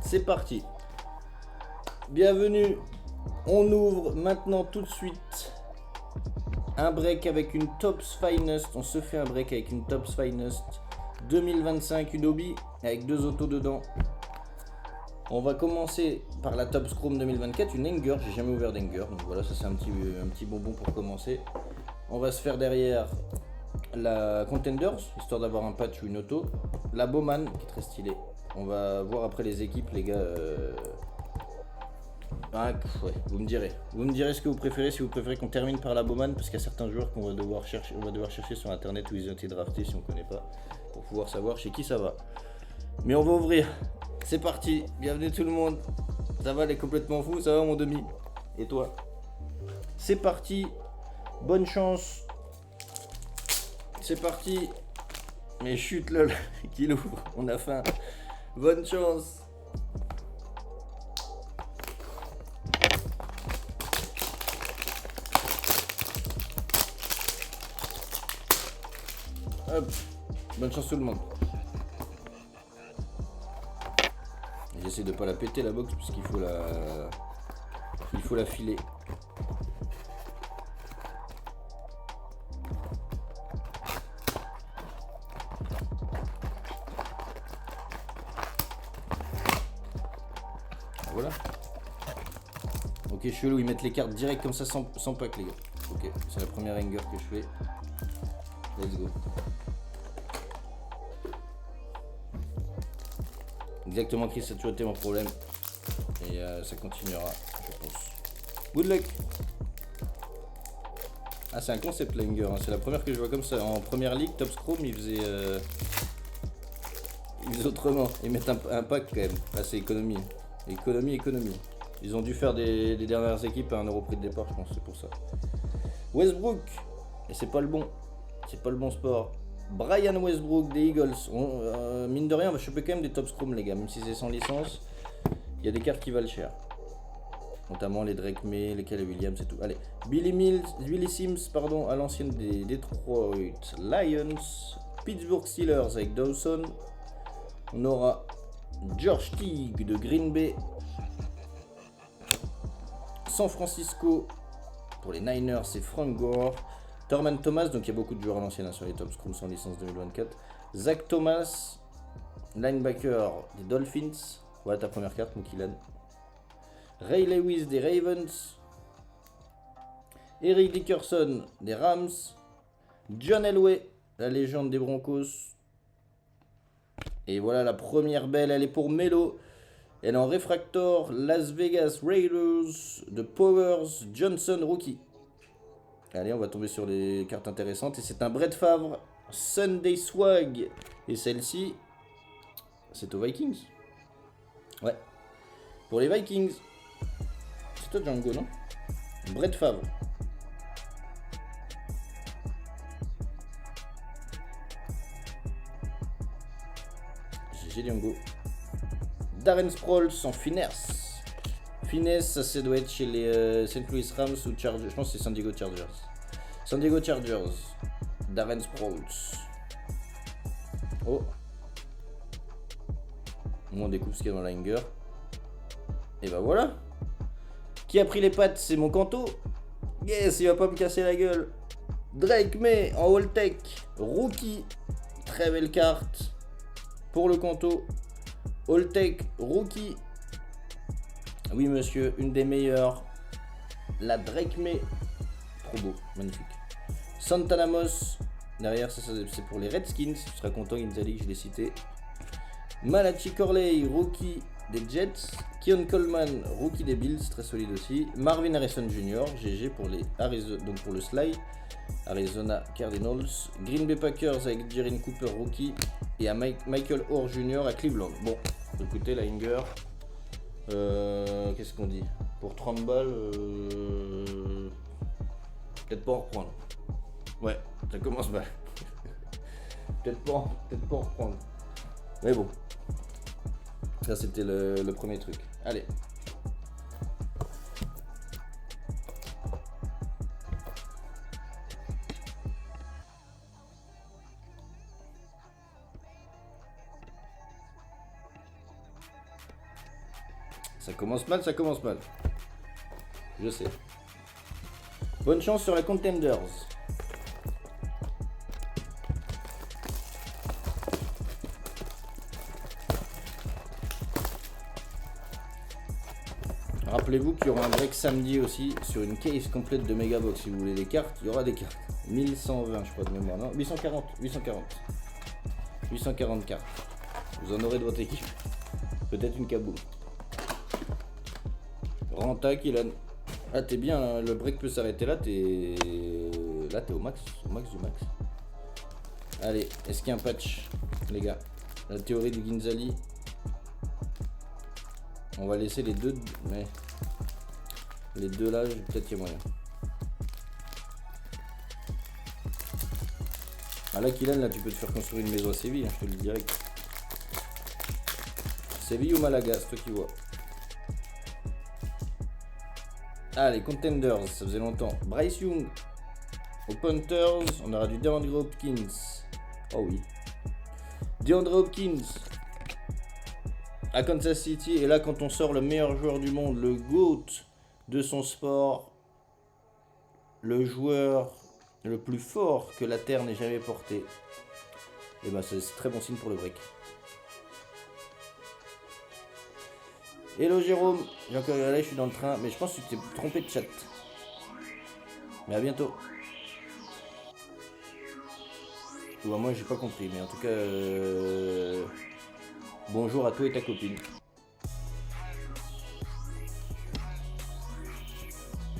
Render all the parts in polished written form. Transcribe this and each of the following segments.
C'est parti. Bienvenue. On ouvre maintenant tout de suite un break avec une Topps Finest. On se fait un break avec une Topps Finest 2025 Udobi avec 2 autos dedans. On va commencer par la Topps Chrome 2024, une Hanger. J'ai jamais ouvert d'Hanger, donc voilà, ça c'est un petit bonbon pour commencer. On va se faire derrière la Contenders, histoire d'avoir un patch ou une auto. La Bowman, qui est très stylée. On va voir après les équipes, les gars. Ah, ouais, vous me direz. Vous me direz ce que vous préférez, si vous préférez qu'on termine par la Bowman, parce qu'il y a certains joueurs qu'on va devoir chercher sur internet où ils ont été draftés si on connaît pas, pour pouvoir savoir chez qui ça va. Mais on va ouvrir. C'est parti. Bienvenue tout le monde. Ça va, elle est complètement fou. Ça va mon demi? Et toi? C'est parti. Bonne chance. C'est parti. Mais chut lol, qu'il ouvre. On a faim. Bonne chance. Hop. Bonne chance tout le monde. J'essaie de pas la péter la box puisqu'il faut la filer. Voilà. Ok, chelou, ils mettent les cartes direct comme ça sans pack les gars. Ok, c'est la première hanger que je fais. Let's go. Exactement, Chris, ça a toujours été mon problème. Et ça continuera, je pense. Good luck. Ah, c'est un concept la hanger, hein. C'est la première que je vois comme ça. En première ligue, Topps Chrome, ils faisaient autrement. Ils mettent un pack quand même. Ah, c'est économie. Économie. Ils ont dû faire des dernières équipes à 1 euro prix de départ, je pense, c'est pour ça. Westbrook. Et c'est pas le bon. C'est pas le bon sport. Brian Westbrook des Eagles. Mine de rien, on va choper quand même des Topps Chrome, les gars. Même si c'est sans licence, il y a des cartes qui valent cher. Notamment les Drake May, les Caleb Williams et tout. Allez, Billy Sims, pardon, à l'ancienne des Detroit Lions. Pittsburgh Steelers avec Dawson. On aura George Teague de Green Bay. San Francisco pour les Niners, c'est Frank Gore. Thurman Thomas, donc il y a beaucoup de joueurs à l'ancienne sur les Topps Chrome sans licence 2024. Zach Thomas, linebacker des Dolphins. Voilà ta première carte, Moukilan. Ray Lewis des Ravens. Eric Dickerson des Rams. John Elway, la légende des Broncos. Et voilà la première belle, elle est pour Melo. Elle est en réfractor, Las Vegas Raiders de Powers Johnson rookie. Allez, on va tomber sur les cartes intéressantes. Et c'est un Brett Favre Sunday Swag. Et celle-ci, c'est aux Vikings. Ouais. Pour les Vikings. C'est toi Django, non? Brett Favre. GG Django. Darren Sproles en finesse. Finesse, ça doit être chez les St. Louis Rams ou Chargers. Je pense que c'est San Diego Chargers. San Diego Chargers. Darren Sproles. Oh. On découpe ce qu'il y a dans la hanger. Et bah voilà. Qui a pris les pattes? C'est mon Canto. Yes, il va pas me casser la gueule. Drake May en all tech. Rookie. Très belle carte. Pour le Canto. All tech. Rookie. Oui monsieur, une des meilleures. La Drake May. Trop beau, magnifique. Santana Moss. Derrière, ça c'est pour les Redskins. Tu seras content, Inzali, je l'ai cité. Malachi Corley, rookie des Jets. Keon Coleman, rookie des Bills, très solide aussi. Marvin Harrison Jr., GG pour les Arizona, donc pour le Sly. Arizona Cardinals. Green Bay Packers avec Jaren Cooper, rookie. Et à Michael Orr Jr. à Cleveland. Bon, écoutez, la hanger. Qu'est-ce qu'on dit? Pour 30 balles, peut-être pas en reprendre. Ouais, ça commence mal. peut-être pas en reprendre. Mais bon. Ça c'était le premier truc. Allez. Ça commence mal, ça commence mal. Je sais. Bonne chance sur la Contenders. Rappelez-vous qu'il y aura un break samedi aussi sur une case complète de Megabox. Si vous voulez des cartes, il y aura des cartes. 1120 je crois de mémoire, non 840. 840 cartes. Vous en aurez de votre équipe. Peut-être une kaboom. Renta, Kylan. Ah t'es bien, hein. Le break peut s'arrêter là, t'es au max du max. Allez, est-ce qu'il y a un patch, les gars? La théorie du Ginzali. On va laisser les deux, mais les deux là, peut-être qu'il y a moyen. Ah là, Kylan, là, tu peux te faire construire une maison à Séville, hein, je te le dis direct. Séville ou Malaga, c'est toi qui vois. Ah, les Contenders, ça faisait longtemps. Bryce Young. Aux Panthers, on aura du DeAndre Hopkins. Oh oui. DeAndre Hopkins. À Kansas City. Et là, quand on sort le meilleur joueur du monde, le GOAT de son sport, le joueur le plus fort que la Terre n'ait jamais porté, et ben c'est très bon signe pour le break. Hello Jérôme, j'ai encore regardé, je suis dans le train, mais je pense que tu t'es trompé de chat. Mais à bientôt. Ou à moi j'ai pas compris, mais en tout cas bonjour à toi et ta copine.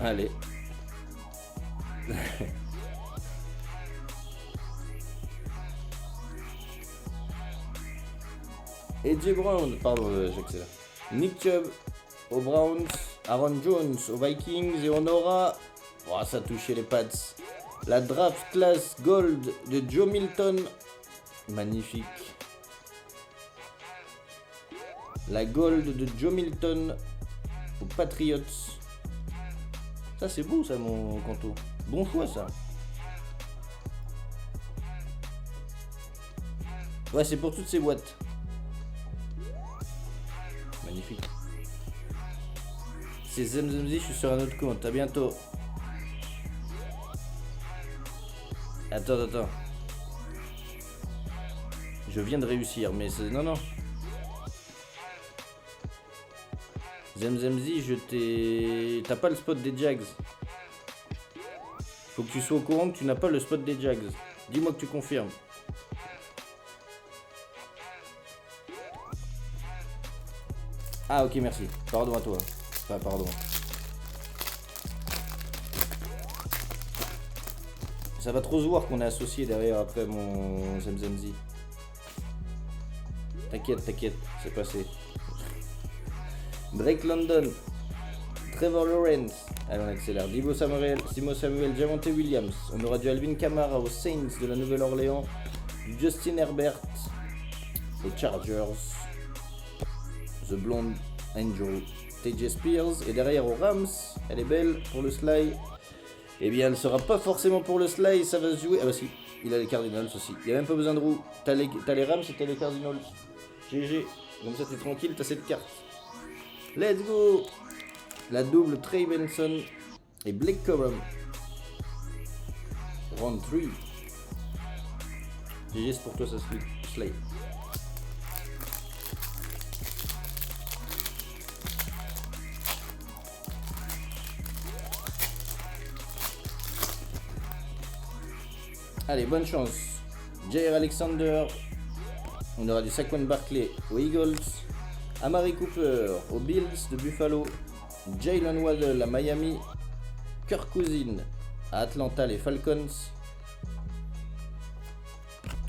Allez. AJ Brown, pardon, j'accélère. Nick Chubb aux Browns, Aaron Jones aux Vikings et on aura, oh, ça a touché les Pats, la draft class gold de Joe Milton, magnifique. La gold de Joe Milton aux Patriots. Ça c'est beau ça mon Kanto, bon choix ça. Ouais, c'est pour toutes ces boîtes. Magnifique. C'est Zemzemzi, je suis sur un autre compte. À bientôt. Attends. Je viens de réussir, mais c'est... Non. Zemzemzi, je t'ai... T'as pas le spot des Jags. Faut que tu sois au courant que tu n'as pas le spot des Jags. Dis-moi que tu confirmes. Ah ok, merci. Pardon à toi. Enfin, pardon. Ça va trop se voir qu'on est associé derrière après mon Zemzemzi. T'inquiète, c'est passé. Drake London. Trevor Lawrence. Allez, on accélère. Deebo Samuel, Javonte Williams. On aura du Alvin Kamara aux Saints de la Nouvelle-Orléans. Du Justin Herbert aux Chargers. The Blonde Angel, TJ Spears, et derrière aux Rams, elle est belle pour le Sly. Eh bien, elle sera pas forcément pour le Sly, ça va se jouer. Ah bah si, il a les Cardinals aussi. Il n'y a même pas besoin de roue. T'as les Rams et t'as les Cardinals. GG, comme ça t'es tranquille, t'as cette carte. Let's go. La double Trey Benson et Blake Corum. Round 3. GG, c'est pour toi ça, Sly. Allez, bonne chance. Jair Alexander. On aura du Saquon Barkley aux Eagles. Amari Cooper aux Bills de Buffalo. Jalen Waddle à Miami. Kirk Cousins à Atlanta, les Falcons.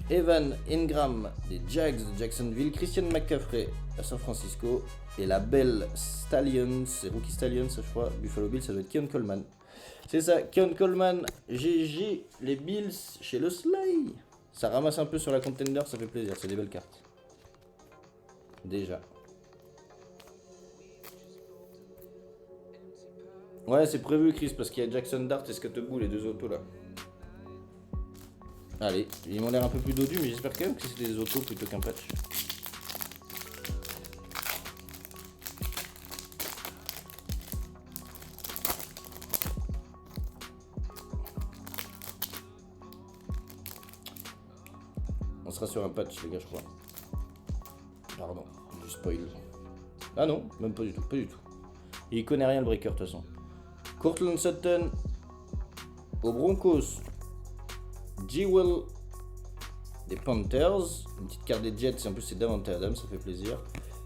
Evan Ingram des Jags de Jacksonville. Christian McCaffrey à San Francisco. Et la belle Stallions, c'est Rookie Stallions, je crois. Buffalo Bills, ça doit être Keon Coleman. C'est ça, Keon Coleman, GG, les Bills chez le Sly. Ça ramasse un peu sur la Contender, ça fait plaisir, c'est des belles cartes. Déjà. Ouais, c'est prévu, Chris, parce qu'il y a Jackson Dart et Scottebull, les deux autos là. Allez, ils m'ont l'air un peu plus dodus, mais j'espère quand même que c'est des autos plutôt qu'un patch. sera sur un patch, les gars, je crois. Pardon, du spoil. Ah non, même pas du tout, pas du tout. Il connaît rien le breaker de toute façon. Courtland Sutton aux Broncos. Jewel des Panthers. Une petite carte des Jets, en plus c'est Davante Adams, ça fait plaisir.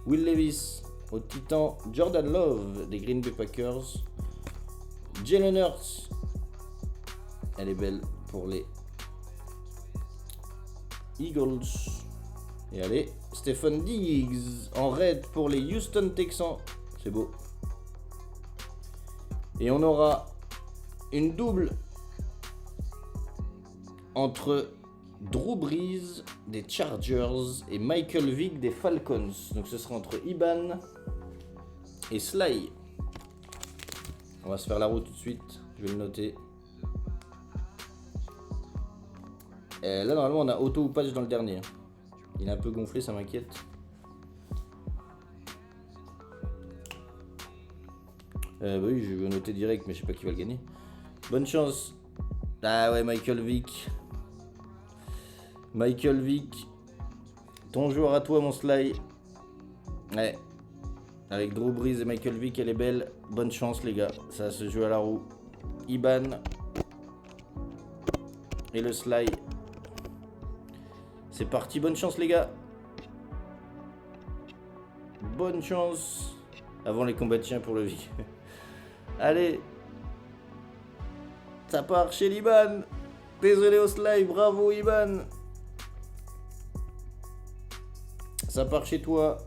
Will Levis aux Titans. Jordan Love des Green Bay Packers. Jalen Hurts. Elle est belle pour les Eagles. Et allez, Stephen Diggs en red pour les Houston Texans. C'est beau. Et on aura une double entre Drew Brees des Chargers et Michael Vick des Falcons. Donc ce sera entre Iban et Sly. On va se faire la roue tout de suite. Je vais le noter. Et là normalement on a auto ou patch dans le dernier. Il est un peu gonflé, ça m'inquiète. Bah oui, je vais noter direct, mais je sais pas qui va le gagner. Bonne chance. Ah ouais, Michael Vick. Michael Vick. Ton joueur à toi, mon Sly. Ouais. Avec Drew Brees et Michael Vick, elle est belle. Bonne chance, les gars. Ça se joue à la roue. Iban. Et le Sly. C'est parti, bonne chance, les gars. Bonne chance. Avant les combattants pour le Vick. Allez. Ça part chez l'Iban. Désolé au Sly, bravo Iban. Ça part chez toi.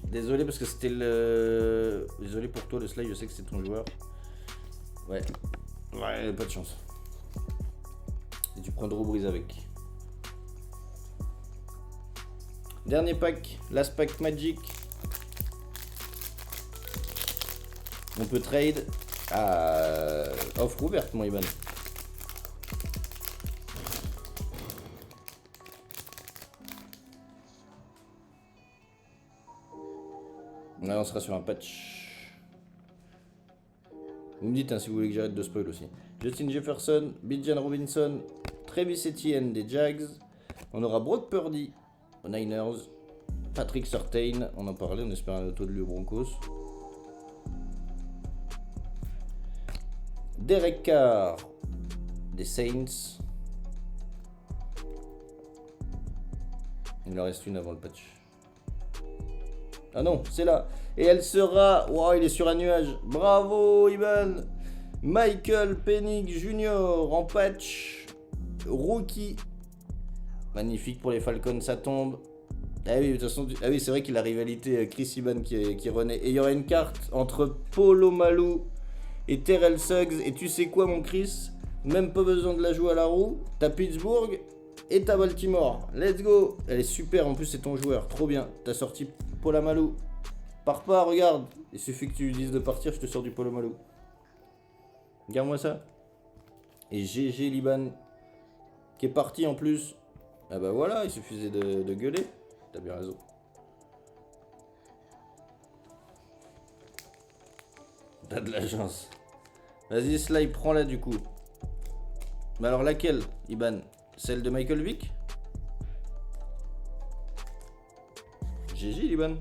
Désolé parce que c'était le... Désolé pour toi le Sly, je sais que c'est ton joueur. Ouais. Ouais, pas de chance. Et tu prends Drew Brees avec. Dernier pack, last pack Magic. On peut trade. Offre ouverte, mon Iban. Là, on sera sur un patch. Vous me dites si vous voulez que j'arrête de spoil aussi. Justin Jefferson, Bijan Robinson, Travis Etienne des Jags. On aura Brock Purdy aux Niners. Patrick Surtain, on en parlait, on espère un auto de lui aux Broncos. Derek Carr des Saints. Il en reste une avant le patch. Ah non, c'est là. Et elle sera... Wow, il est sur un nuage. Bravo, Iban. Michael Penix Jr. en patch. Rookie. Magnifique pour les Falcons, ça tombe. Ah oui, de toute façon, ah oui, c'est vrai qu'il a la rivalité Chris Iban qui renaît. Et il y aura une carte entre Polo Malou et Terrell Suggs. Et tu sais quoi, mon Chris? Même pas besoin de la jouer à la roue. T'as Pittsburgh et t'as Baltimore. Let's go. Elle est super, en plus c'est ton joueur. Trop bien. T'as sorti Polo Malou. Pars pas, regarde. Il suffit que tu lui dises de partir, je te sors du Polo Malou. Regarde-moi ça. Et GG Liban qui est parti en plus. Ah bah voilà, il suffisait de gueuler. T'as bien raison. T'as de la chance. Vas-y Sly, prends-la du coup. Mais alors laquelle, Iban? Celle de Michael Vick? GG Liban.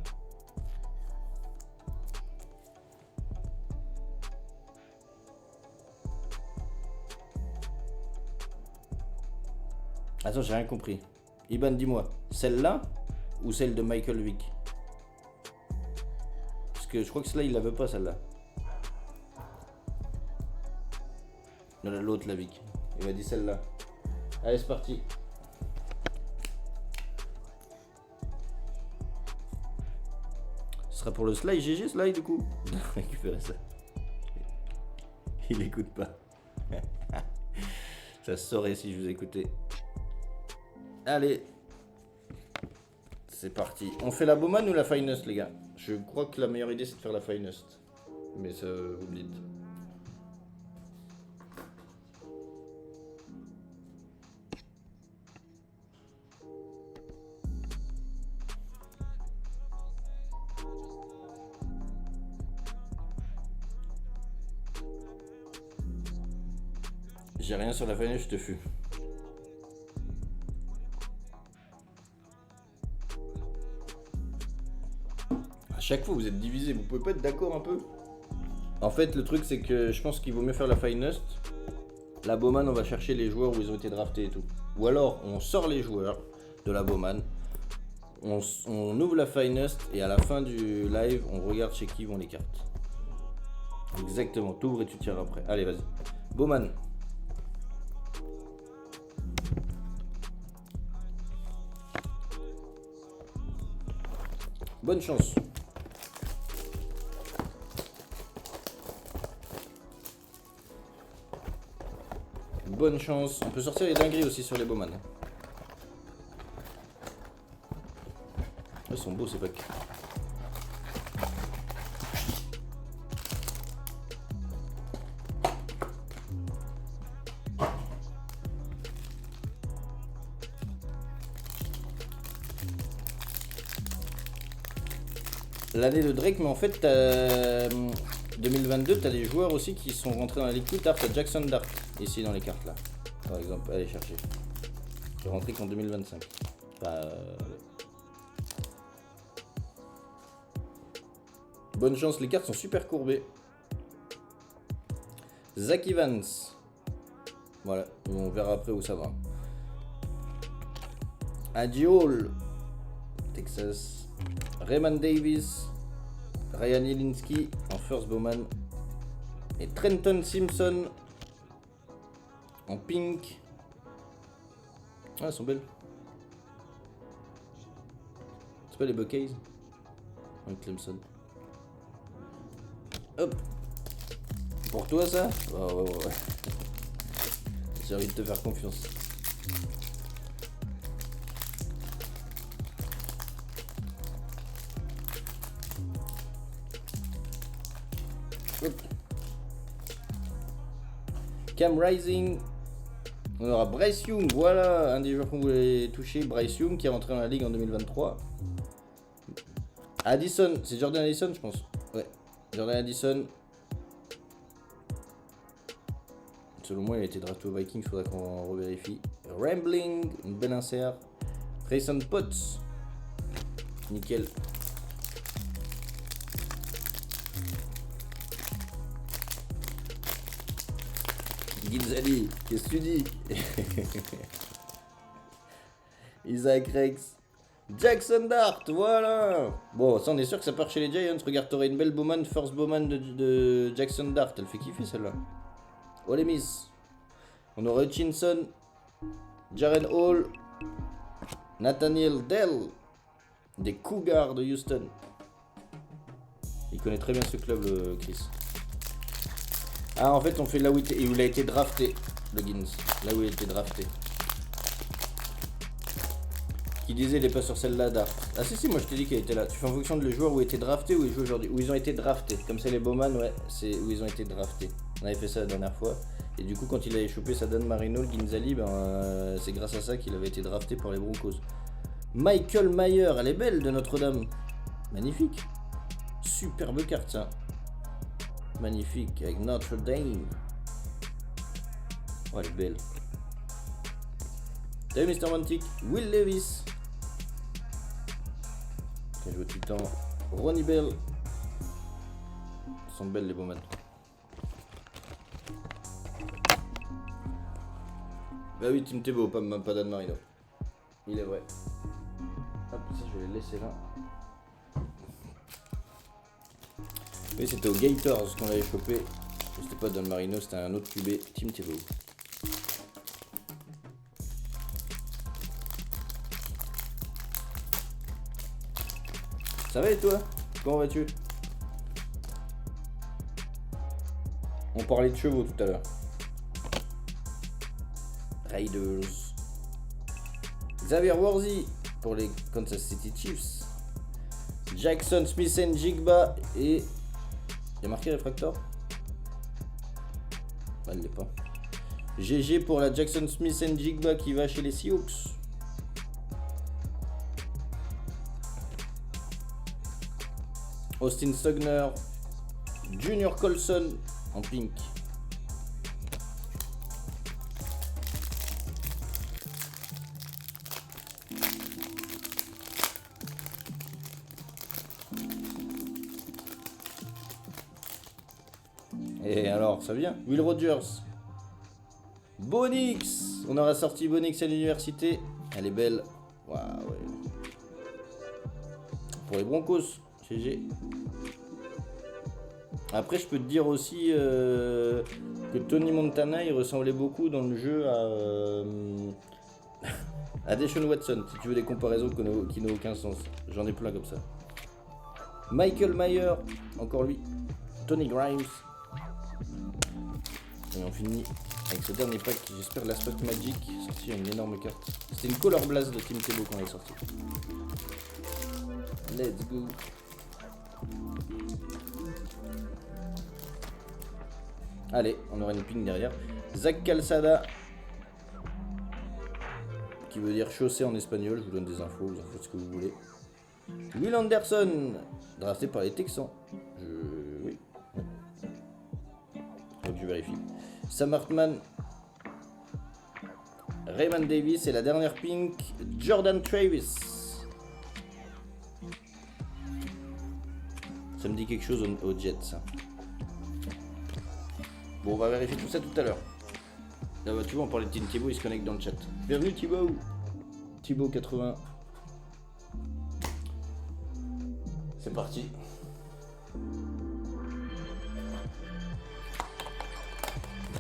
Attends, j'ai rien compris. Iban, dis-moi, celle-là ou celle de Michael Vick? Parce que je crois que celle-là, il la veut pas, celle-là. Non, l'autre, la Vick. Il m'a dit celle-là. Allez, c'est parti. Ce sera pour le Sly, GG Sly, du coup. Récupérer ça. Il écoute pas. Ça se saurait si je vous écoutais. Allez, c'est parti. On fait la Bowman ou la Finest, les gars? Je crois que la meilleure idée c'est de faire la Finest. Mais ça, vous me dites. J'ai rien sur la Finest, je te fuis. chaque fois, vous êtes divisés. Vous pouvez pas être d'accord un peu? En fait, le truc, c'est que je pense qu'il vaut mieux faire la finest. La Bowman, on va chercher les joueurs où ils ont été draftés et tout. Ou alors, on sort les joueurs de la Bowman. On ouvre la finest et à la fin du live, on regarde chez qui vont les cartes. Exactement, t'ouvres et tu tires après. Allez, vas-y. Bowman. Bonne chance. Bonne chance. On peut sortir les dingueries aussi sur les Bowman. Ils sont beaux ces packs. L'année de Drake, mais en fait, 2022, t'as des joueurs aussi qui sont rentrés dans la ligue plus tard. T'as Jackson Dart, ici dans les cartes là. Par exemple, allez chercher. Je vais rentrer qu'en 2025. Bonne chance, les cartes sont super courbées. Zach Evans. Voilà, on verra après où ça va. Addy Hall, Texas. Raymond Davis. Ryan Jelinski en first Bowman. Et Trenton Simpson en pink. Ah, elles sont belles. C'est pas les Buckeyes? Un Clemson. Hop. Pour toi ça? Oh, ouais. J'ai envie de te faire confiance. Hop. Cam Rising. On aura Bryce Young, voilà, un des joueurs qu'on voulait toucher. Bryce Young qui est rentré dans la ligue en 2023. Addison, c'est Jordan Addison je pense. Ouais, Jordan Addison. Selon moi il a été drafté au Vikings, faudra qu'on revérifie. Rambling, une belle insert. Grayson Potts. Nickel. Ginzali, qu'est-ce que tu dis? Isaac Rex. Jackson Dart, voilà. Bon, ça on est sûr que ça part chez les Giants. Regarde, t'aurais une belle Bowman, first Bowman de Jackson Dart. Elle fait kiffer celle-là. Oh les miss. On aura Hutchinson, Jaren Hall, Nathaniel Dell, des Cougars de Houston. Il connaît très bien ce club, le Chris. Ah, en fait, on fait là où il a été drafté, le Gins. Là où il a été drafté. Qui disait, il est pas sur celle-là, Dart. Ah, si, moi je t'ai dit qu'il était là. Tu fais en fonction de les joueurs où ils étaient draftés ou ils jouent aujourd'hui. Où ils ont été draftés. Comme c'est les Bowman, ouais, c'est où ils ont été draftés. On avait fait ça la dernière fois. Et du coup, quand il avait chopé sa Dan Marino, le Ginzali, ben, c'est grâce à ça qu'il avait été drafté pour les Broncos. Michael Mayer, elle est belle de Notre-Dame. Magnifique. Superbe carte, ça. Magnifique, avec Notre Dame. Oh, elle est belle. Salut Mr. Mantic. Will Levis. Qui joue tout le temps. Ronnie Bell. Elles sont belles les Bowman. Bah oui, Tim Tebow, pas Dan Marino. Il est vrai. Hop, ça je vais les laisser là. Oui, c'était au Gators qu'on l'avait chopé. C'était pas Dan Marino, c'était un autre QB, Tim Tebow. Ça va et toi? Comment vas-tu? On parlait de chevaux tout à l'heure. Raiders. Xavier Worthy pour les Kansas City Chiefs. Jackson Smith-Njigba et... Il y a marqué réfractor? Ah, il l'est pas. GG pour la Jackson Smith-Njigba qui va chez les Seahawks. Austin Stogner. Junior Colson en pink. Et alors, ça vient. Will Rogers. Bonix. On aura sorti Bonix à l'université. Elle est belle. Waouh, ouais. Pour les Broncos. GG. Après, je peux te dire aussi que Tony Montana, il ressemblait beaucoup dans le jeu à Deshaun Watson, si tu veux des comparaisons qui n'ont aucun sens. J'en ai plein comme ça. Michael Mayer, encore lui. Tony Grimes. Et on finit avec ce dernier pack, j'espère l'Aspect Magic, sorti une énorme carte. C'était une Color Blast de Tim Tebow quand elle est sortie. Let's go. Allez, on aura une ping derrière. Zach Calzada, qui veut dire chaussée en espagnol. Je vous donne des infos, vous en faites ce que vous voulez. Will Anderson, drafté par les Texans. Oui. Faut que je vérifie. Sam Hartman. Raymond Davis et la dernière pink, Jordan Travis. Ça me dit quelque chose au Jets, ça. Bon, on va vérifier tout ça tout à l'heure. Là, bah, tu vois, on parlait de Tim Tebow, il se connecte dans le chat. Bienvenue Thibaut. Thibaut 80. C'est parti.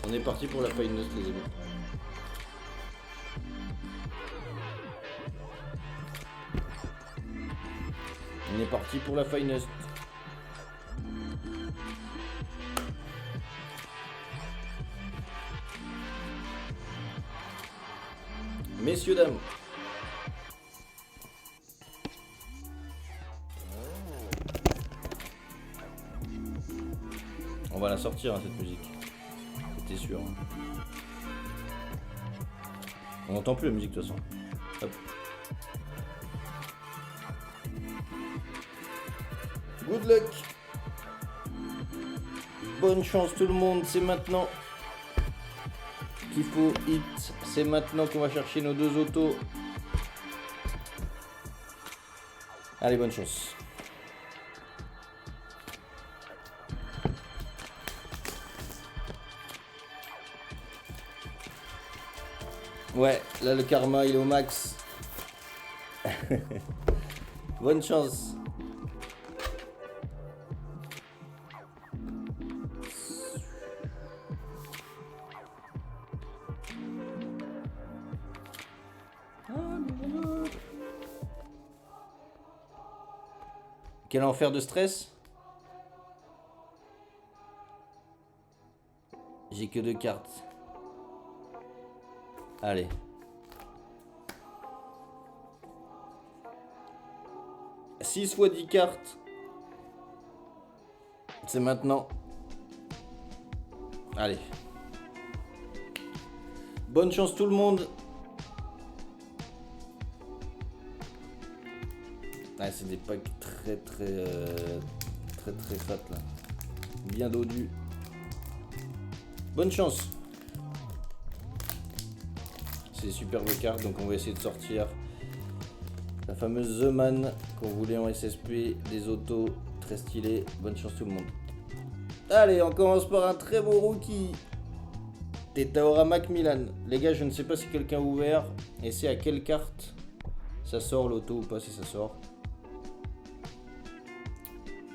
On est parti pour la finesse, les amis. On est parti pour la finesse. Messieurs, dames. On va la sortir, hein, cette musique. C'était sûr. Hein. On n'entend plus la musique de toute façon. Hop. Good luck. Bonne chance tout le monde, c'est maintenant qu'il faut hit. C'est maintenant qu'on va chercher nos deux autos. Allez, bonne chance. Ouais, là le karma il est au max. Bonne chance. Quel enfer de stress. J'ai que 2 cartes. Allez. « 6 fois 10 cartes. C'est maintenant. Allez. Bonne chance tout le monde. Ah, c'est des packs très fat là. Bien dodus. Bonne chance. C'est des superbes cartes, donc on va essayer de sortir la fameuse The Man qu'on voulait en SSP, des autos très stylés. Bonne chance tout le monde. Allez, on commence par un très beau rookie. Tetaora Macmillan. Les gars, je ne sais pas si quelqu'un a ouvert et c'est à quelle carte ça sort l'auto ou pas, si ça sort.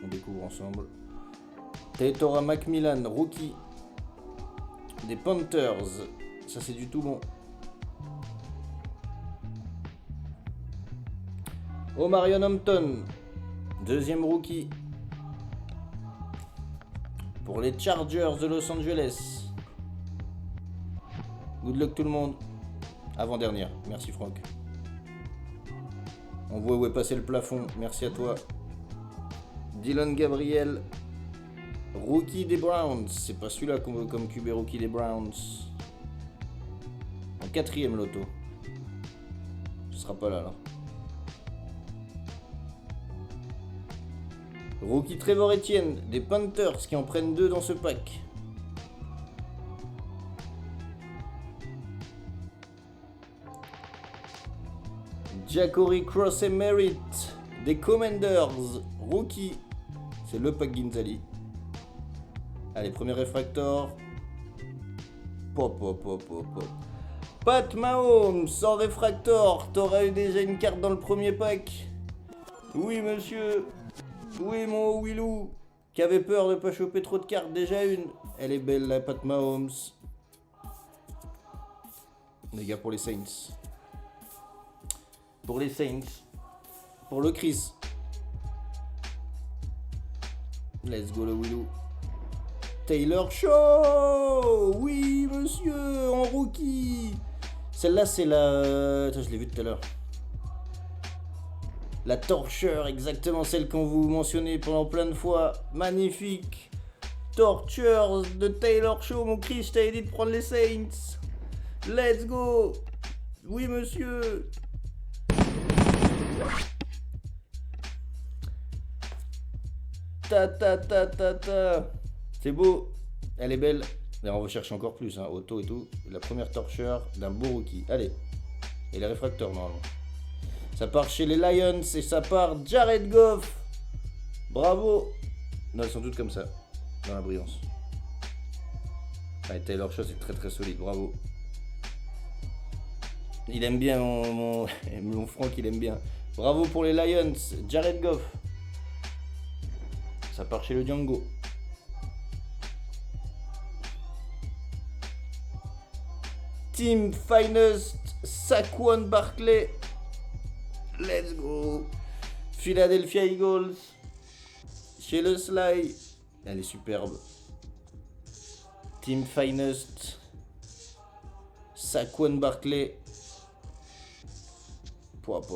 On découvre ensemble. Tetaora Macmillan, rookie des Panthers. Ça c'est du tout bon. Omarion Hampton, deuxième rookie pour les Chargers de Los Angeles. Good luck tout le monde. Avant-dernière, merci Franck. On voit où est passé le plafond, merci à toi. Dylan Gabriel, rookie des Browns. C'est pas celui-là qu'on veut comme QB rookie des Browns. En quatrième loto. Ce sera pas là alors. Rookie Trevor Etienne des Panthers qui en prennent 2 dans ce pack. Ja'Cory Cross et Merritt des Commanders. Rookie. C'est le pack Ginzali. Allez, premier réfractor. Pop, pop, pop, pop, pop. Pat Mahomes, sans réfractor. T'auras eu déjà une carte dans le premier pack. Oui, monsieur. Oui, mon Willou. Qui avait peur de pas choper trop de cartes. Déjà une. Elle est belle, la Pat Mahomes. Les gars, pour les Saints. Pour les Saints. Pour le Chris. Let's go, le Willou. Taylor Shaw. Oui, monsieur, en rookie. Celle-là, c'est la... Attends, je l'ai vue tout à l'heure. La torcheur, exactement celle qu'on vous mentionnait pendant plein de fois. Magnifique. Torture de Taylor Shaw, mon Chris, je t'avais dit de prendre les Saints. Let's go. Oui, monsieur. Ta. C'est beau. Elle est belle. Et on va chercher encore plus, hein, auto et tout. La première torcheur d'un beau rookie. Allez. Et les réfracteurs, normalement. Ça part chez les Lions et ça part Jared Goff. Bravo. Non, elles sont toutes comme ça. Dans la brillance. Ouais, Taylor Shaw, c'est très très solide. Bravo. Il aime bien mon Franck, il aime bien. Bravo pour les Lions. Jared Goff. Ça part chez le Django. Team Finest, Saquon Barkley. Let's go. Philadelphia Eagles. Chez le Sly. Elle est superbe. Team Finest. Saquon Barkley. Pop.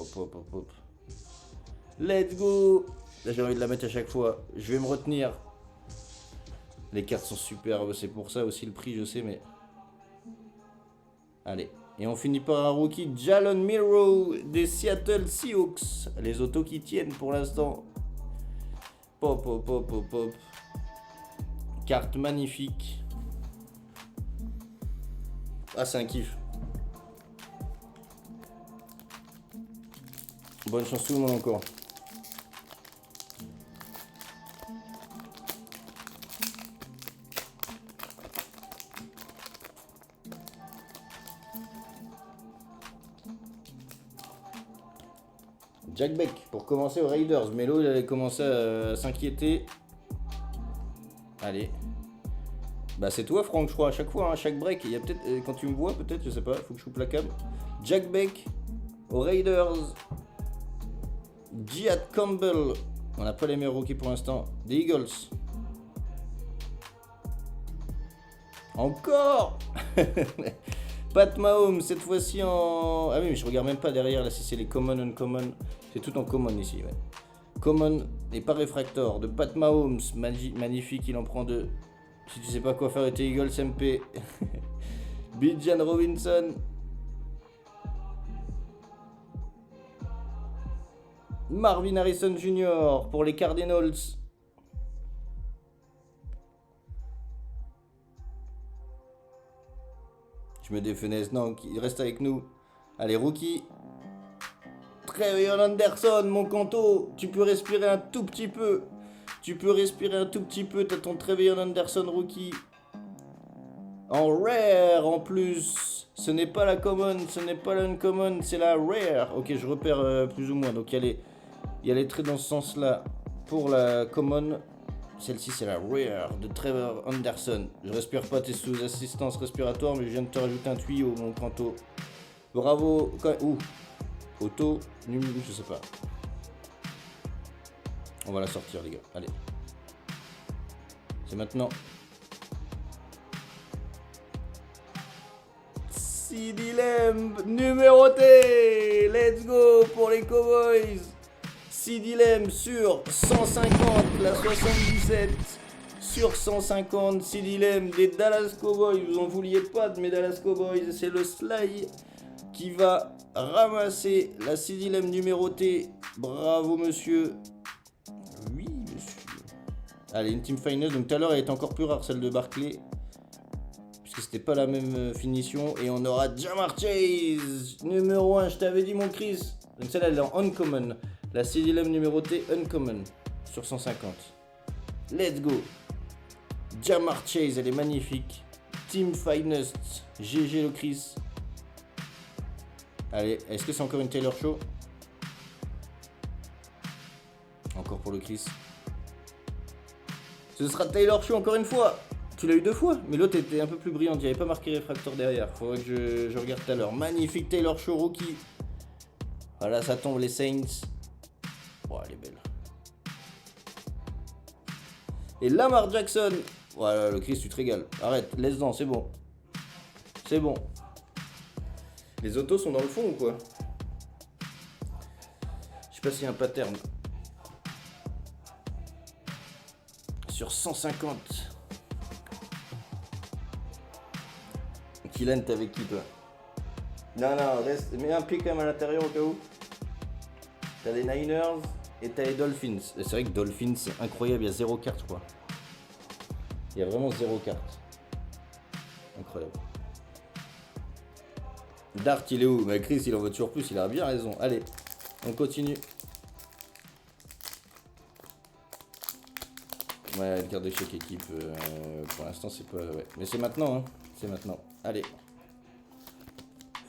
Let's go. Là, j'ai envie de la mettre à chaque fois. Je vais me retenir. Les cartes sont superbes. C'est pour ça aussi le prix, je sais, mais... Allez. Et on finit par un rookie, Jalen Milroe des Seattle Seahawks. Les autos qui tiennent pour l'instant. Pop. Carte magnifique. Ah, c'est un kiff. Bonne chance tout le monde encore. Jack Beck pour commencer aux Raiders. Melo, il allait commencer à s'inquiéter. Allez. Bah c'est toi Franck, je crois, à chaque fois, hein, chaque break. Il y a peut-être, quand tu me vois, peut-être, je sais pas, faut que je coupe la cam. Jack Beck aux Raiders. Giat Campbell. On n'a pas les meilleurs rookies pour l'instant. Des Eagles. Encore. Pat Mahomes, cette fois-ci en... Ah oui, mais je regarde même pas derrière, là, si c'est les common, uncommon. C'est tout en common ici, ouais. Common et pas réfractor. De Pat Mahomes, magnifique, il en prend deux. Si tu sais pas quoi faire avec tes Eagles MP. Bijan Robinson. Marvin Harrison Jr. pour les Cardinals. Je me défenaise. Non, il reste avec nous. Allez, rookie. Trevion Anderson, mon Canto. Tu peux respirer un tout petit peu. T'as ton Trevion Anderson rookie. En rare en plus. Ce n'est pas la common, ce n'est pas la uncommon, c'est la rare. Ok, je repère plus ou moins. Donc il y a les traits dans ce sens-là. Pour la common, celle-ci c'est la rare de Trevor Anderson. Je respire pas, t'es sous assistance respiratoire, mais je viens de te rajouter un tuyau, mon Canto. Bravo. Ouh. Auto, je sais pas. On va la sortir, les gars. Allez. C'est maintenant. CeeDee Lamb, numéroté. Let's go pour les Cowboys. CeeDee Lamb sur 150, la 77. Sur 150, CeeDee Lamb des Dallas Cowboys. Vous en vouliez pas de mes Dallas Cowboys. C'est le Sly qui va ramasser la CeeDee Lamb numérotée. Bravo, monsieur. Oui, monsieur. Allez, une Team Finest. Donc tout à l'heure, elle était encore plus rare, celle de Barkley. Puisque c'était pas la même finition. Et on aura Ja'Marr Chase, numéro 1. Je t'avais dit, mon Chris. Donc celle-là, elle est en uncommon. La CeeDee Lamb numérotée uncommon. Sur 150. Let's go. Jamar Chase, elle est magnifique. Team Finest, GG le Chris. Allez, est-ce que c'est encore une Taylor Show? Encore pour le Chris. Ce sera Taylor Show encore une fois. Tu l'as eu 2 fois, mais l'autre était un peu plus brillante. Il n'y avait pas marqué réfracteur derrière. Faudrait que je regarde tout à l'heure. Magnifique Taylor Show rookie. Voilà, ça tombe les Saints. Oh, elle est belle. Et Lamar Jackson. Voilà, le Chris, tu te régales. Arrête, laisse-en, c'est bon. C'est bon. Les autos sont dans le fond ou quoi? Je sais pas s'il y a un pattern. Sur 150. Kylan, t'es avec qui toi? Non, reste. Mets un pied quand même à l'intérieur au cas où. T'as les Niners et t'as les Dolphins. Et c'est vrai que Dolphins, c'est incroyable, il y a 0 carte quoi. Il y a vraiment 0 carte. Incroyable. Dart, il est où? Bah Chris, il en veut toujours plus, il a bien raison. Allez, on continue. Ouais, le carte de chaque équipe, pour l'instant, c'est pas... Ouais. Mais c'est maintenant, hein. C'est maintenant. Allez.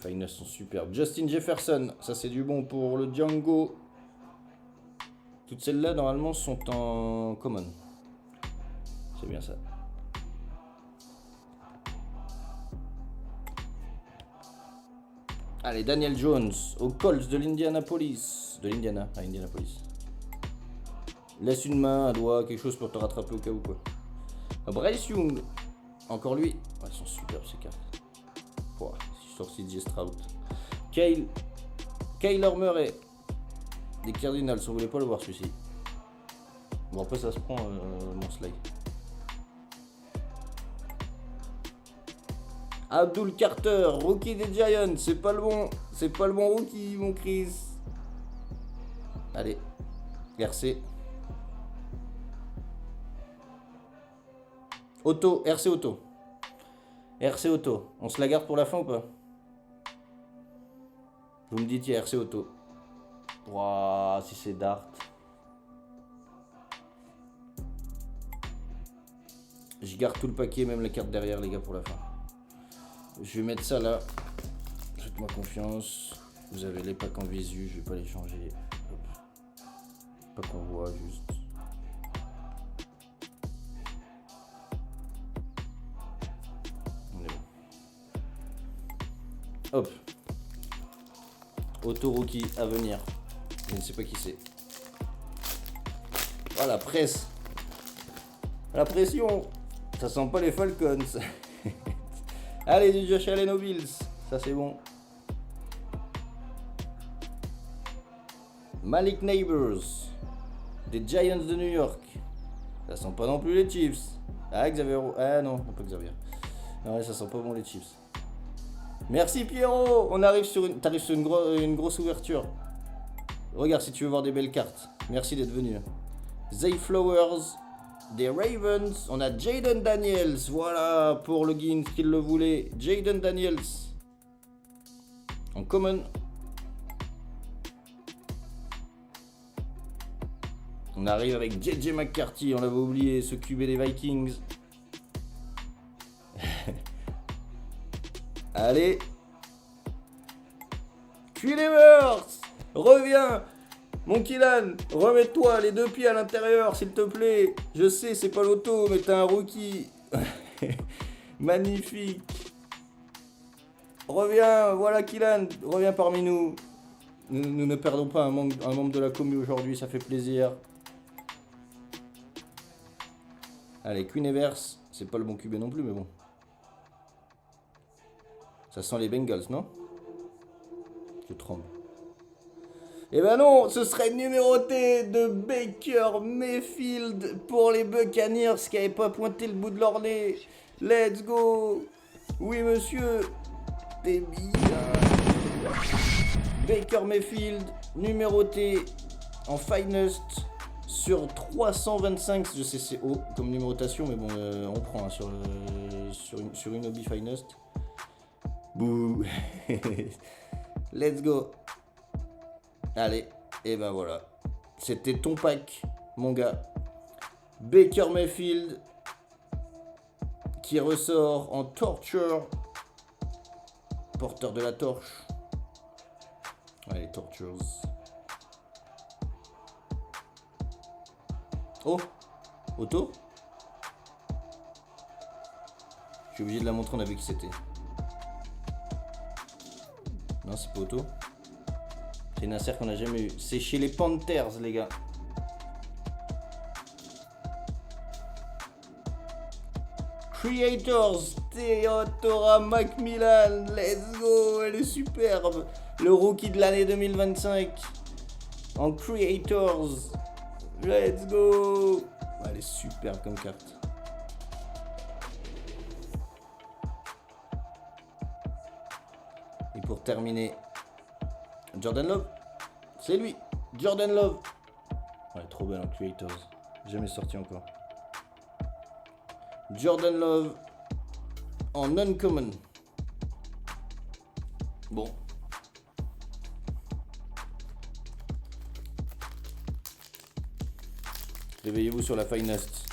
Finest sont superbes. Justin Jefferson, ça c'est du bon pour le Django. Toutes celles-là, normalement, sont en common. C'est bien ça. Allez, Daniel Jones, aux Colts de l'Indianapolis. De l'Indiana, à Indianapolis. Laisse une main, un doigt, quelque chose pour te rattraper au cas où, quoi. Bryce Young, encore lui. Ouais, elles sont superbes ces cartes. Wow, sur CJ Stroud. Kyler Murray. Des Cardinals, on voulait pas le voir celui-ci. Bon, après ça se prend mon slide. Abdul Carter, rookie des Giants, c'est pas le bon rookie, mon Chris. Allez, RC. Auto, RC Auto. RC Auto. On se la garde pour la fin ou pas? Vous me dites, il y a RC Auto. Waouh, si c'est Dart. Je garde tout le paquet, même les cartes derrière, les gars, pour la fin. Je vais mettre ça là. Faites-moi confiance. Vous avez les packs en visu, je vais pas les changer. Hop. Pas qu'on voit, juste. On est bon. Hop. Auto rookie à venir. Je ne sais pas qui c'est. Oh la presse. La pression. Ça sent pas les Falcons. Allez, du Josh Allen aux Bills. Ça c'est bon. Malik Neighbors. Des Giants de New York. Ça sent pas non plus les Chiefs. Ah, Xavier. Ah non, pas Xavier. Non, ça sent pas bon les Chiefs. Merci Pierrot. On arrive sur une... T'arrives sur une grosse ouverture. Regarde si tu veux voir des belles cartes. Merci d'être venu. Zay Flowers. Des Ravens, on a Jaden Daniels, voilà, pour le Guin qui le voulait. Jaden Daniels. En common. On arrive avec JJ McCarthy, on l'avait oublié, ce QB des Vikings. Allez. Cuillemers, reviens. Mon Kylan, remets-toi les 2 pieds à l'intérieur, s'il te plaît. Je sais, c'est pas l'auto, mais t'es un rookie. Magnifique. Reviens, voilà Kylan, reviens parmi nous. Nous ne perdons pas un membre de la commu aujourd'hui, ça fait plaisir. Allez, Queen Evers, c'est pas le bon QB non plus, mais bon. Ça sent les Bengals, non? Je tremble. Eh ben non, ce serait numéroté de Baker Mayfield pour les Buccaneers qui n'avaient pas pointé le bout de leur nez. Let's go. Oui monsieur, t'es bien. Baker Mayfield, numéroté en Finest sur 325. Je sais c'est haut comme numérotation, mais bon, on prend hein, sur une hobby Finest. Bouh. Let's go. Allez, et ben voilà. C'était ton pack, mon gars. Baker Mayfield. qui ressort en Torture. Porteur de la torche. Allez, Tortures. Oh, Otto. Je suis obligé de la montrer, on a vu qui c'était. Non, c'est pas Otto. C'est une insert qu'on a jamais eu. C'est chez les Panthers, les gars. Creators, Theodora Macmillan, let's go, elle est superbe. Le rookie de l'année 2025 en Creators, let's go. Elle est superbe comme carte. Et pour terminer, Jordan Love, c'est lui, Jordan Love. Ouais, trop belle en Creators, jamais sorti encore. Jordan Love en Uncommon. Bon. Réveillez-vous sur la finest.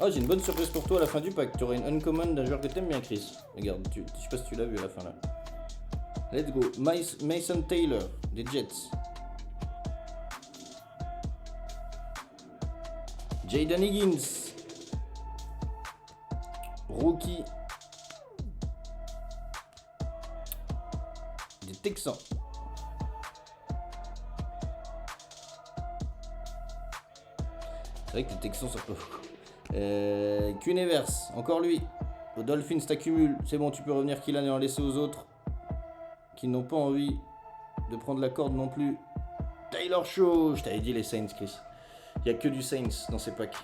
Oh, j'ai une bonne surprise pour toi à la fin du pack. Tu auras une Uncommon d'un joueur que t'aimes bien, Chris. Regarde, je sais pas si tu l'as vu à la fin là. Let's go. Mason Taylor des Jets. Jaden Higgins, rookie des Texans. C'est vrai que les Texans sont pas beaucoup. Cunevers, encore lui. Aux Dolphins t'accumules. C'est bon, tu peux revenir Kylan et en laisser aux autres qui n'ont pas envie de prendre la corde non plus. Taylor Shaw, je t'avais dit les Saints, Chris. Il n'y a que du Saints dans ces packs.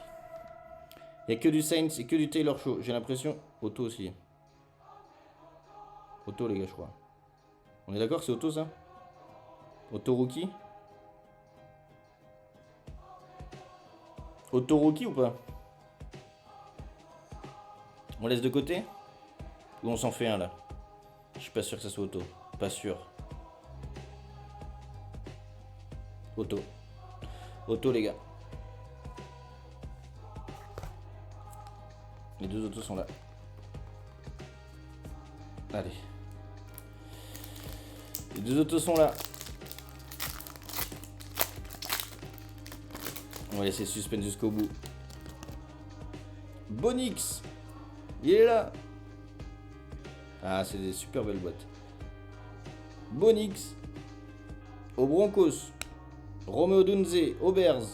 Il n'y a que du Saints et que du Taylor Shaw. J'ai l'impression. Auto aussi. Auto, les gars, je crois. On est d'accord que c'est Auto, ça? Auto rookie? Auto rookie ou pas? On laisse de côté? Ou on s'en fait un là? Je suis pas sûr que ça soit Auto. Pas sûr. Auto. Auto, les gars. Les deux autos sont là. Allez. Les deux autos sont là. On va laisser suspense jusqu'au bout. Bonix. Il est là. Ah, c'est des super belles boîtes. Bonix. Aux Broncos. Romeo Dunze. Aux Bears.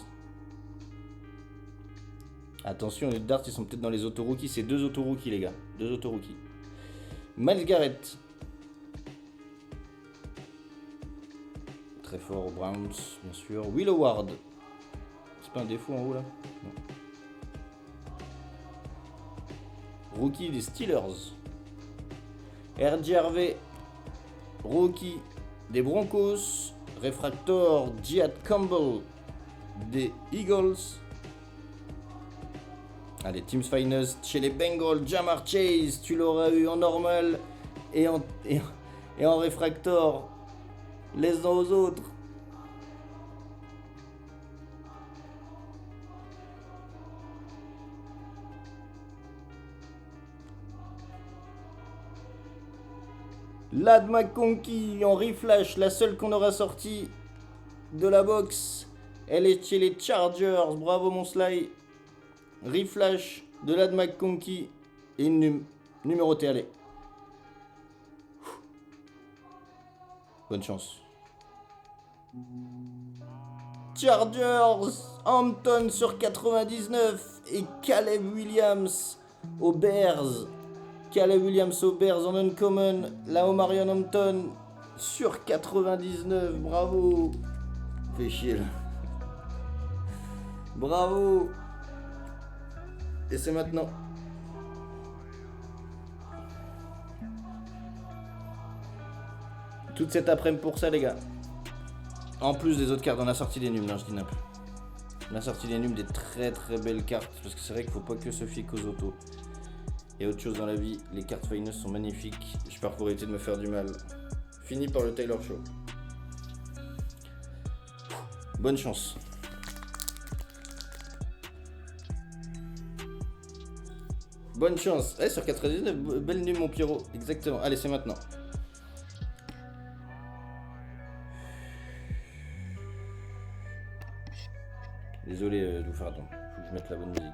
Attention, les darts, ils sont peut-être dans les auto-rookies. C'est deux auto-rookies, les gars. Deux auto-rookies. Myles Garrett. Très fort aux Browns, bien sûr. Will Howard. C'est pas un défaut en haut, là? Non. Rookie des Steelers. R.J. Harvey. Rookie des Broncos. Réfractor Jihad Campbell des Eagles. Allez, Team's Finest chez les Bengals, Jamar Chase, tu l'auras eu en normal et en réfractor. Laisse-en aux autres. Ladd McConkey en reflash, la seule qu'on aura sortie de la box. Elle est chez les Chargers, bravo mon Sly. Reflash de Ladd McConkey et une numéroté, allez. Bonne chance. Chargers, Hampton sur 99 et Caleb Williams aux Bears. Caleb Williams aux Bears en Uncommon. Là au Marion Hampton sur 99, bravo. Fais chier là. Bravo. Et c'est maintenant. Toute cette après-midi pour ça, les gars. En plus des autres cartes, on a sorti des nums, non, je dis n'importe. On a sorti des nums, des très très belles cartes. Parce que c'est vrai qu'il faut pas que se fier qu'aux autos. Et autre chose dans la vie, les cartes finest sont magnifiques. J'espère pour éviter de me faire du mal. Fini par le Taylor Shaw. Bonne chance. Bonne chance. Eh, sur 99, belle nuit mon Pierrot. Exactement. Allez, c'est maintenant. Désolé de vous faire attendre. Faut que je mette la bonne musique.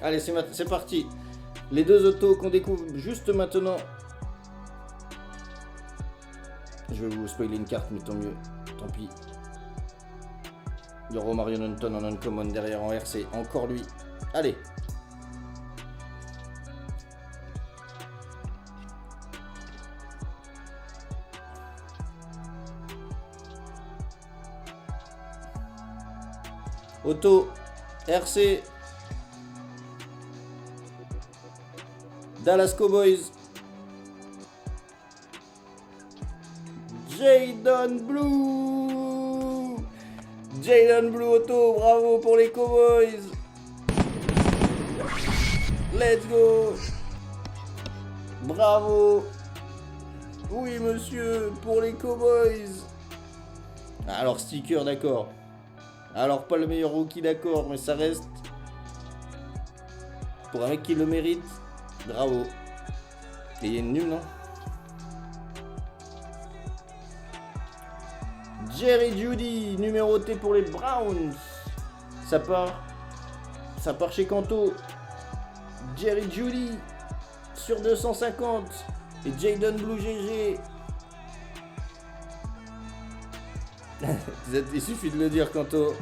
Allez, c'est parti. Les deux autos qu'on découvre juste maintenant. Je vais vous spoiler une carte, mais tant mieux. Tant pis. Il y aura Omarion Hunton en uncommon derrière en RC. Encore lui. Allez. Auto. RC. Dallas Cowboys. Jayden Blue. Jayden Blue auto, bravo pour les Cowboys. Let's go. Bravo. Oui monsieur, pour les Cowboys. Alors sticker d'accord. Alors pas le meilleur rookie d'accord, mais ça reste pour un mec qui le mérite. Bravo. Et il est nul, non? Jerry Jeudy, numéroté pour les Browns. Ça part chez Kanto. Jerry Jeudy sur 250. Et Jayden Blue GG. Il suffit de le dire, Kanto.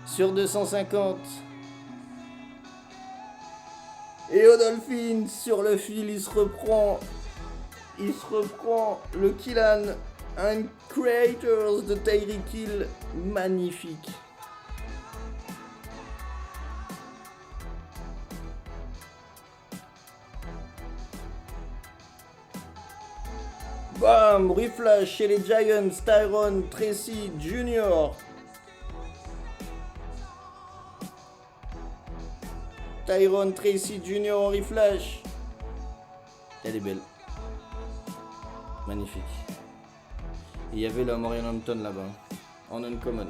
Sur 250. Et Odolphin sur le fil, il se reprend le Killan, un Creators de Tyreek Hill, magnifique. Bam, reflash chez les Giants, Tyrone Tracy Jr. Tyrone Tracy Jr. en reflash. Elle est belle. Magnifique. Et il y avait la Omarion Hunton là-bas. En uncommon.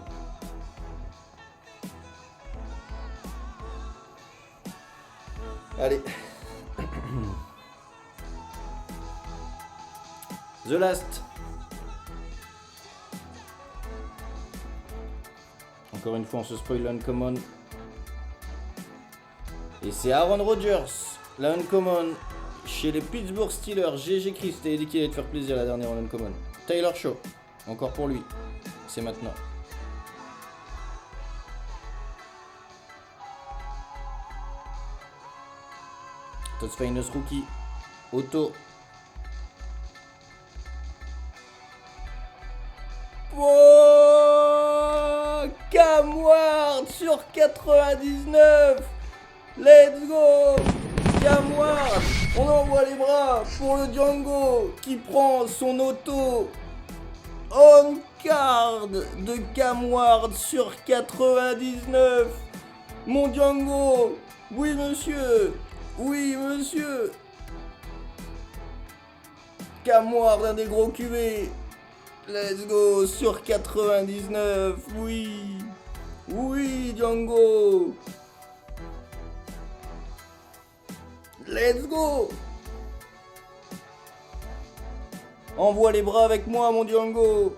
Allez. The Last. Encore une fois, on se spoil uncommon. Et c'est Aaron Rodgers, la uncommon, chez les Pittsburgh Steelers. GG Chris, t'avais dit qu'il allait te faire plaisir la dernière en uncommon. Taylor Shaw, encore pour lui. C'est maintenant. Todd Finest rookie. Auto. Oh, Cam Ward sur 99. Let's go. Cam Ward. On envoie les bras pour le Django qui prend son auto. On card de Cam Ward sur 99. Mon Django. Oui monsieur. Oui monsieur. Cam Ward, un des gros QB. Let's go sur 99. Oui. Oui Django. Let's go. Envoie les bras avec moi mon Django.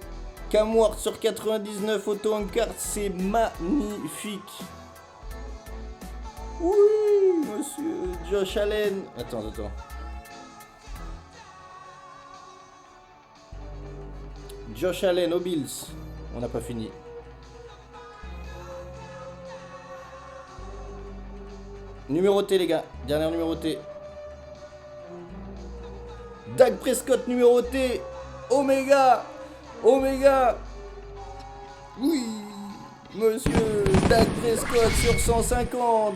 Cam Ward sur 99 auto en carte, c'est magnifique. Oui monsieur. Josh Allen. Attends. Josh Allen aux Bills. On n'a pas fini. Numéroté les gars. Dernière numéroté. Dak Prescott numéroté. Omega. Oui. Monsieur. Dak Prescott sur 150.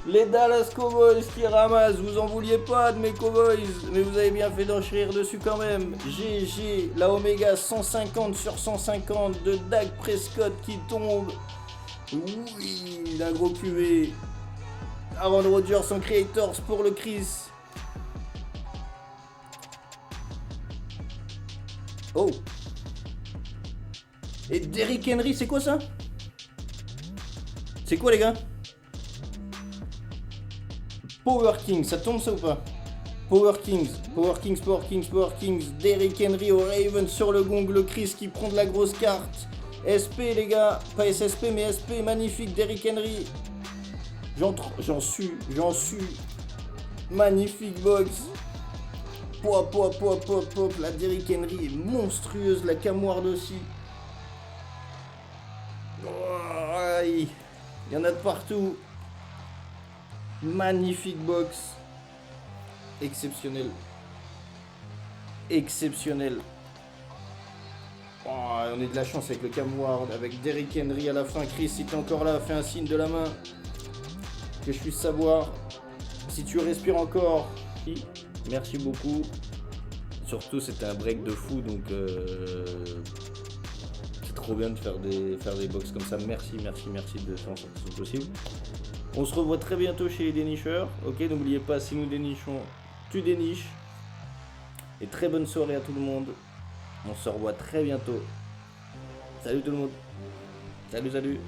Les Dallas Cowboys qui ramassent, vous en vouliez pas de mes Cowboys, mais vous avez bien fait d'enchrir dessus quand même. GG, la Omega 150 sur 150 de Dak Prescott qui tombe. Oui, d'un gros QV. Aaron Rodgers en Creators pour le Chris. Oh. Et Derrick Henry, c'est quoi ça? C'est quoi les gars? Power Kings, ça tombe ça ou pas? Power Kings, Power Kings, Power Kings, Power Kings. Derrick Henry au Ravens sur le gong, le Chris qui prend de la grosse carte. SP les gars, pas SSP mais SP, magnifique Derrick Henry. J'en suis. Magnifique box. Pop. La Derrick Henry est monstrueuse, la Cam Ward aussi. Oh, aïe. Il y en a de partout. Magnifique box. Exceptionnel. Oh, on est de la chance avec le Cam Ward, avec Derrick Henry à la fin. Chris, si t'es encore là, fais un signe de la main. Que je puisse savoir si tu respires encore. Merci beaucoup. Surtout, c'était un break de fou, donc c'est trop bien de faire des box comme ça. Merci de faire en sorte que ce soit possible. On se revoit très bientôt chez les dénicheurs. Ok, n'oubliez pas, si nous dénichons, tu déniches. Et très bonne soirée à tout le monde. On se revoit très bientôt. Salut tout le monde. Salut.